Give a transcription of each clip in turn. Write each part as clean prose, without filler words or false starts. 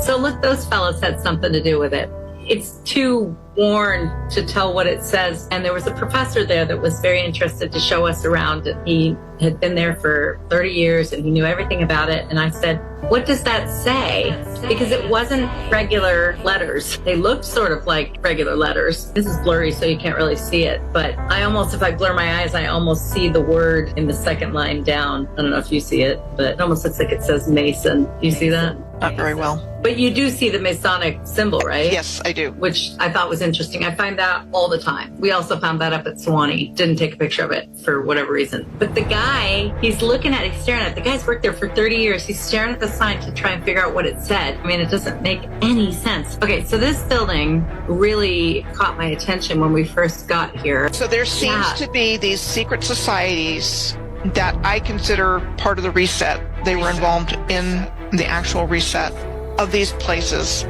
So look, those fellows had something to do with it. It's too worn to tell what it says. And there was a professor there that was very interested to show us around. And he had been there for 30 years and he knew everything about it. And I said, what does that say? Because it wasn't regular letters. They looked sort of like regular letters. This is blurry, so you can't really see it. But I almost, if I blur my eyes, I almost see the word in the second line down. I don't know if you see it, but it almost looks like it says Mason. Do you see that? Not very well. But you do see the Masonic symbol, right? Yes, I do. Which I thought was interesting. I find that all the time. We also found that up at Sewanee. Didn't take a picture of it for whatever reason. But the guy, he's looking at it, he's staring at it. The guy's worked there for 30 years. He's staring at the sign to try and figure out what it said. I mean, it doesn't make any sense. Okay, so this building really caught my attention when we first got here. So there seems to be these secret societies that I consider part of the reset. They were involved in the actual reset of these places.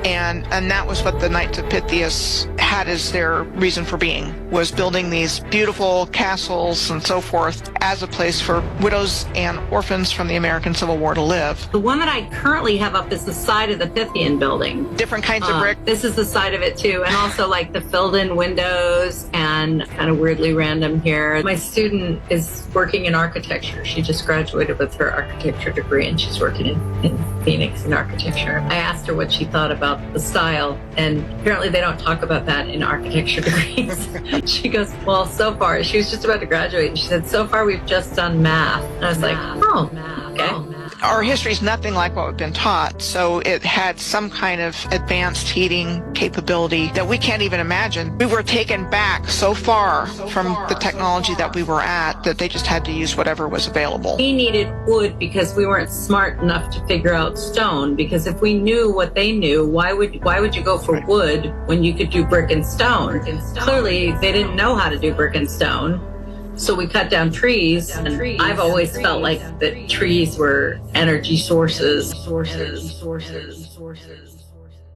And that was what the Knights of Pythias had as their reason for being, was building these beautiful castles and so forth as a place for widows and orphans from the American Civil War to live. The one that I currently have up is the side of the Pythian building. Different kinds of brick. This is the side of it too. And also like the filled in windows and kind of weirdly random here. My student is working in architecture. She just graduated with her architecture degree and she's working in Phoenix in architecture. I asked her what she thought about the style, and apparently they don't talk about that in architecture degrees. She goes, well, so far, she was just about to graduate, and she said, so far we've just done math. And I was like, oh, okay. Our history is nothing like what we've been taught, so it had some kind of advanced heating capability that we can't even imagine. We were taken back so far from the technology that we were at that they just had to use whatever was available. We needed wood because we weren't smart enough to figure out stone, because if we knew what they knew, why would you go for wood when you could do brick and stone? Clearly, they didn't know how to do brick and stone. So we cut down trees, and I've always felt like that trees were energy sources.